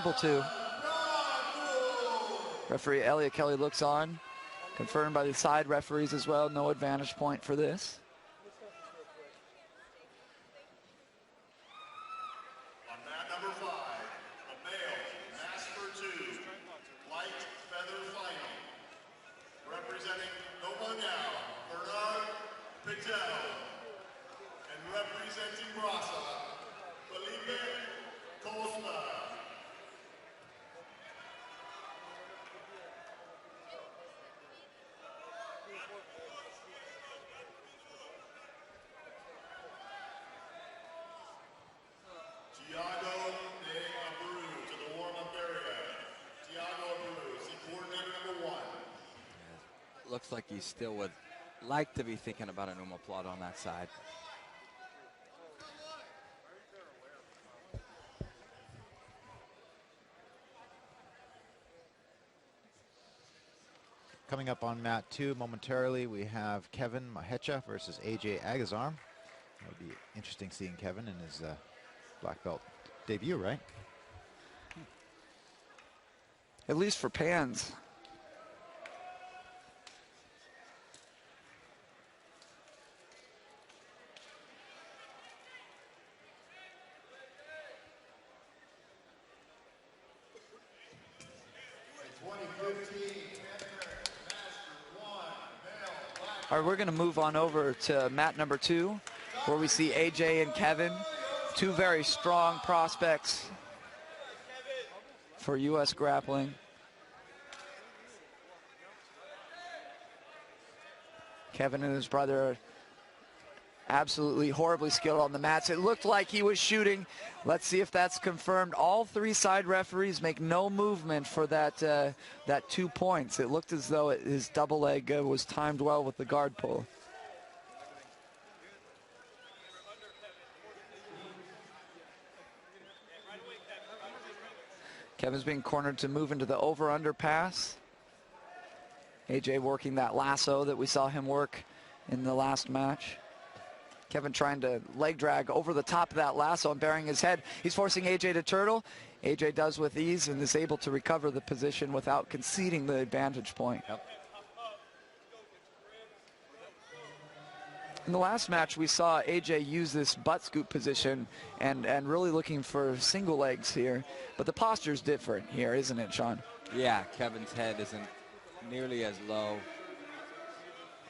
able to. Referee Elliot Kelly looks on. Confirmed by the side referees as well. No advantage point for this. On mat number 5, the male Master 2 light feather final. Representing Novagao, Bernard Patel. And representing Brasa, Felipe César. Looks like he still would like to be thinking about an omoplata on that side. Coming up on mat 2 momentarily, we have Kevin Mahecha versus AJ Agazarm. It'll be interesting seeing Kevin in his black belt debut, right? At least for Pans. All right, we're going to move on over to mat number 2, where we see AJ and Kevin, two very strong prospects for U.S. grappling. Kevin and his brother are absolutely horribly skilled on the mats. It looked like he was shooting. Let's see if that's confirmed. All three side referees make no movement for that 2 points. It looked as though his double leg was timed well with the guard pull. Kevin's being cornered to move into the over-under pass. AJ working that lasso that we saw him work in the last match. Kevin trying to leg drag over the top of that lasso and burying his head. He's forcing AJ to turtle. AJ does with ease and is able to recover the position without conceding the advantage point. Yep. In the last match, we saw AJ use this butt scoop position and really looking for single legs here. But the posture's different here, isn't it, Sean? Yeah, Kevin's head isn't nearly as low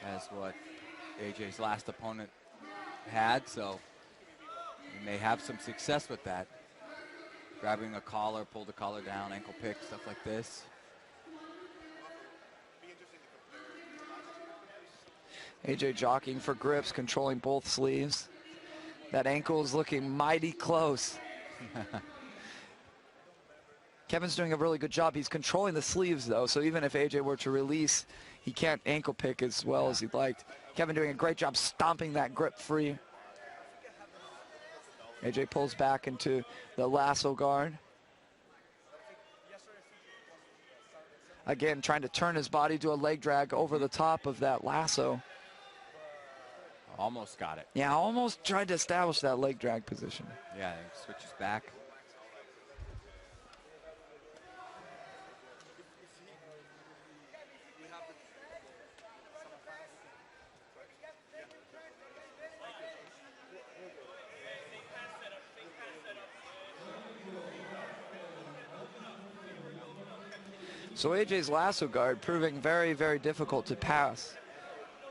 as what AJ's last opponent had, so he may have some success with that. Grabbing a collar, pull the collar down, ankle pick, stuff like this. AJ jockeying for grips, controlling both sleeves. That ankle is looking mighty close. Kevin's doing a really good job. He's controlling the sleeves, though, so even if AJ were to release, he can't ankle pick as well as he'd liked. Kevin doing a great job stomping that grip free. AJ pulls back into the lasso guard. Again, trying to turn his body, do a leg drag over the top of that lasso. Almost got it. Yeah, almost tried to establish that leg drag position. Yeah, he switches back. So AJ's lasso guard proving very, very difficult to pass.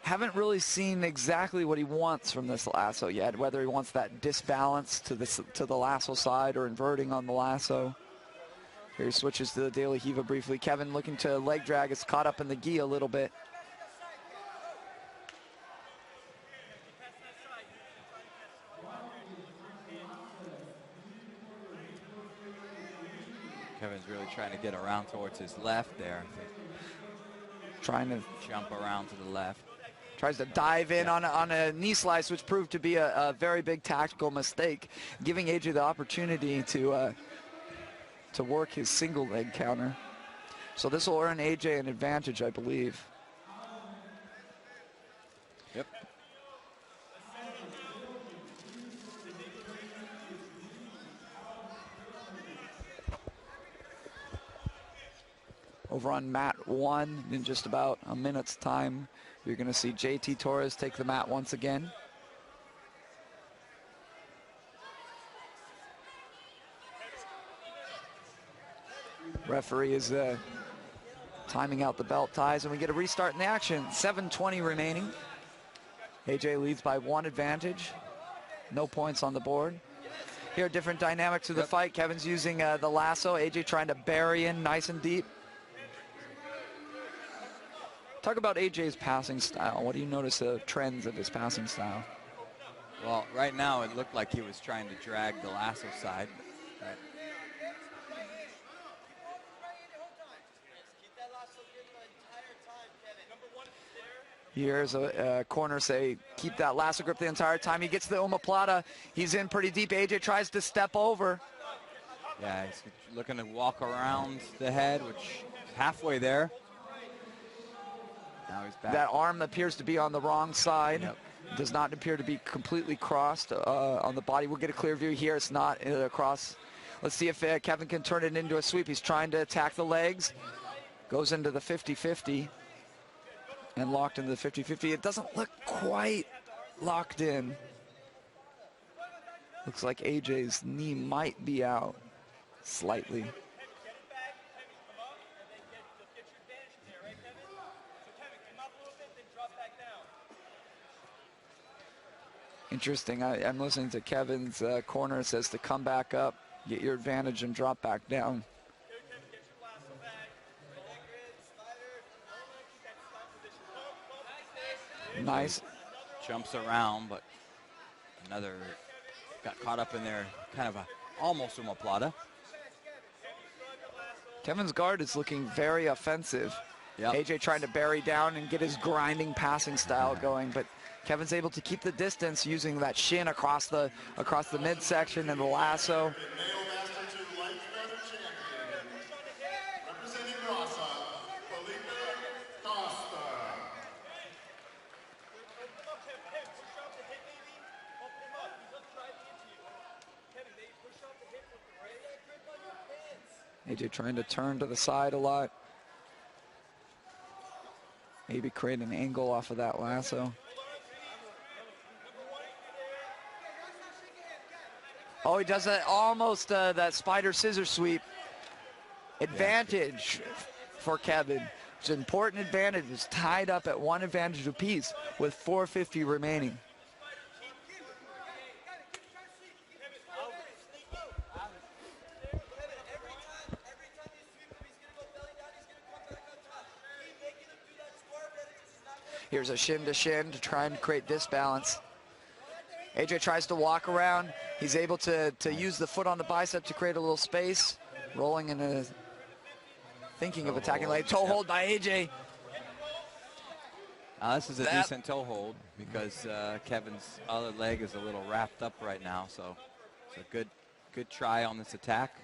Haven't really seen exactly what he wants from this lasso yet, whether he wants that disbalance to the lasso side or inverting on the lasso. Here he switches to the De La Riva briefly. Kevin looking to leg drag, is caught up in the gi a little bit. Kevin's really trying to get around towards his left there. Trying to jump around to the left. Tries to dive in on a knee slice, which proved to be a very big tactical mistake, giving AJ the opportunity to work his single leg counter. So this will earn AJ an advantage, I believe. Yep. Over on mat 1, in just about a minute's time, you're going to see JT Torres take the mat once again. Referee is timing out the belt ties, and we get a restart in the action. 7:20 remaining. AJ leads by 1 advantage. No points on the board. Here, different dynamic to the fight. Kevin's using the lasso. AJ trying to bury in nice and deep. Talk about AJ's passing style. What do you notice the trends of his passing style? Well, right now it looked like he was trying to drag the lasso side. Here's a corner say, keep that lasso grip the entire time. He gets the omoplata. He's in pretty deep. AJ tries to step over. Yeah, he's looking to walk around the head, which is halfway there. Now he's back. That arm appears to be on the wrong side. Yep. Does not appear to be completely crossed on the body. We'll get a clear view here. It's not across. Let's see if Kevin can turn it into a sweep. He's trying to attack the legs. Goes into the 50-50 and locked into the 50-50. It doesn't look quite locked in. Looks like AJ's knee might be out slightly. Interesting. I'm listening to Kevin's corner. It says to come back up, get your advantage, and drop back down. Nice. Jumps around, but another got caught up in there, kind of a almost omoplata. Kevin's guard is looking very offensive. Yep. AJ trying to bury down and get his grinding passing style going, but Kevin's able to keep the distance using that shin across the midsection and the lasso. Male Master 2 light feather champion, representing Rossa, Felipe Costa. AJ trying to turn to the side a lot. Maybe create an angle off of that lasso. Oh, he does that almost that spider scissor sweep. Advantage for Kevin. It's an important advantage. It's tied up at 1 advantage apiece with 4:50 remaining. Here's a shin to shin to try and create disbalance. AJ tries to walk around. He's able to use the foot on the bicep to create a little space. Rolling into thinking of attacking leg. Toe hold by AJ. This is a decent toe hold because Kevin's other leg is a little wrapped up right now. So it's a good try on this attack.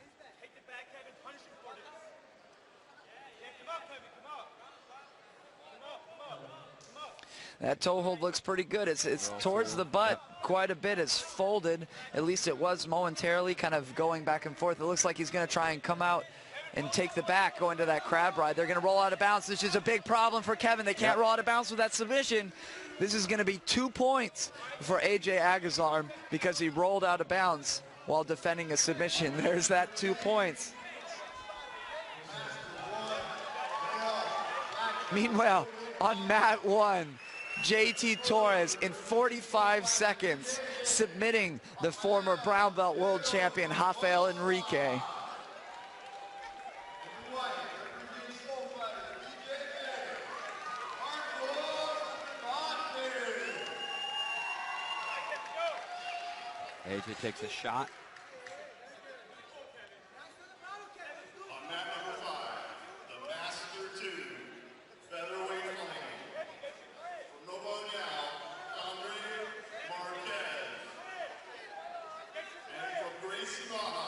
That toe hold looks pretty good. It's towards the butt quite a bit. It's folded. At least it was momentarily, kind of going back and forth. It looks like he's going to try and come out and take the back, go into that crab ride. They're going to roll out of bounds. This is a big problem for Kevin. They can't roll out of bounds with that submission. This is going to be 2 points for AJ Agazarm because he rolled out of bounds while defending a submission. There's that 2 points. Meanwhile, on mat 1, JT Torres in 45 seconds submitting the former brown belt world champion Rafael Enrique. AJ takes a shot. On mat number 5, the Master 2 featherweight fighting. From Novo Now, Andre Marquez. And from Gracie Baja,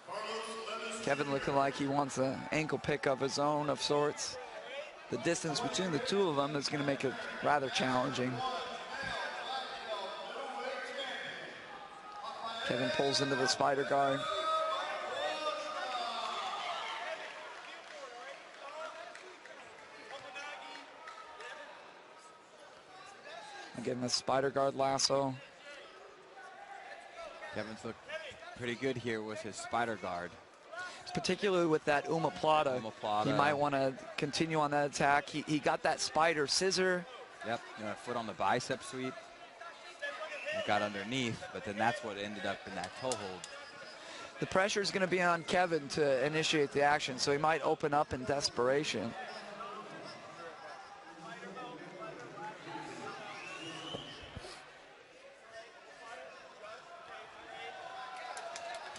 Carlos Levis. Kevin looking like he wants an ankle pick of his own of sorts. The distance between the two of them is going to make it rather challenging. Kevin pulls into the spider guard. Again, the spider guard lasso. Kevin's looked pretty good here with his spider guard. Particularly with that omoplata. He might want to continue on that attack. He got that spider scissor. Yep, foot on the bicep sweep. It got underneath, but then that's what ended up in that toe hold. The pressure is going to be on Kevin to initiate the action, so he might open up in desperation.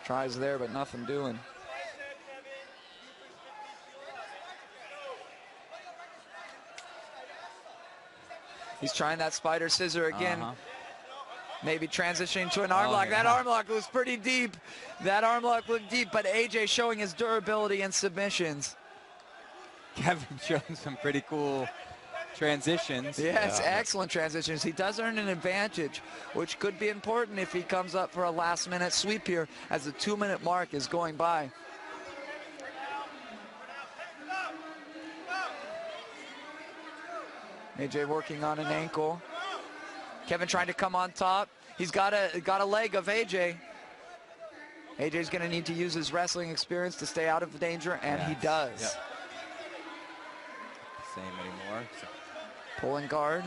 Tries there, but nothing doing. He's trying that spider scissor again. Maybe transitioning to an arm lock. That arm lock was pretty deep. That arm lock looked deep, but AJ showing his durability in submissions. Kevin showing some pretty cool transitions. Yes, excellent transitions. He does earn an advantage, which could be important if he comes up for a last-minute sweep here as the 2-minute mark is going by. AJ working on an ankle. Kevin trying to come on top. He's got a leg of AJ. AJ's going to need to use his wrestling experience to stay out of danger, and he does. Yep. Same anymore. So. Pulling guard.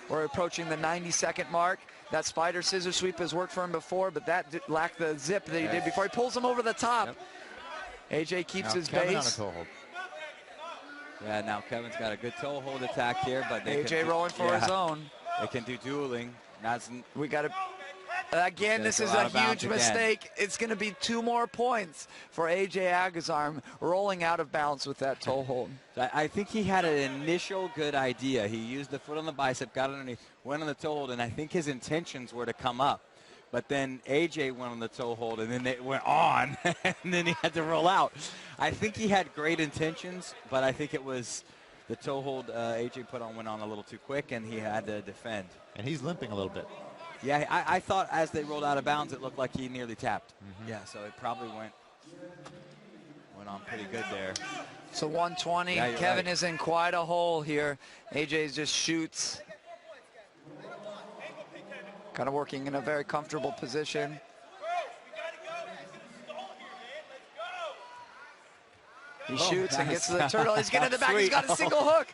We're approaching the 90-second mark. That spider scissor sweep has worked for him before, but that lacked the zip that he did before. He pulls him over the top. Yep. AJ keeps his Kevin base. On a toe hold. Yeah, now Kevin's got a good toe hold attack here, but they AJ rolling for his own. They can do dueling. We got to. Again, this is a huge mistake. It's going to be 2 more points for AJ Agazarm rolling out of bounds with that toe hold. I think he had an initial good idea. He used the foot on the bicep, got underneath, went on the toe hold, and I think his intentions were to come up. But then AJ went on the toe hold, and then it went on, and then he had to roll out. I think he had great intentions, but I think it was the toe hold AJ went on a little too quick, and he had to defend. And he's limping a little bit. Yeah, I thought as they rolled out of bounds, it looked like he nearly tapped. Yeah, so it probably went on pretty good there. So 120. Yeah, Kevin is in quite a hole here. AJ just shoots. Kind of working in a very comfortable position. He shoots and gets to the turtle. He's getting in the back. He's got a single hook.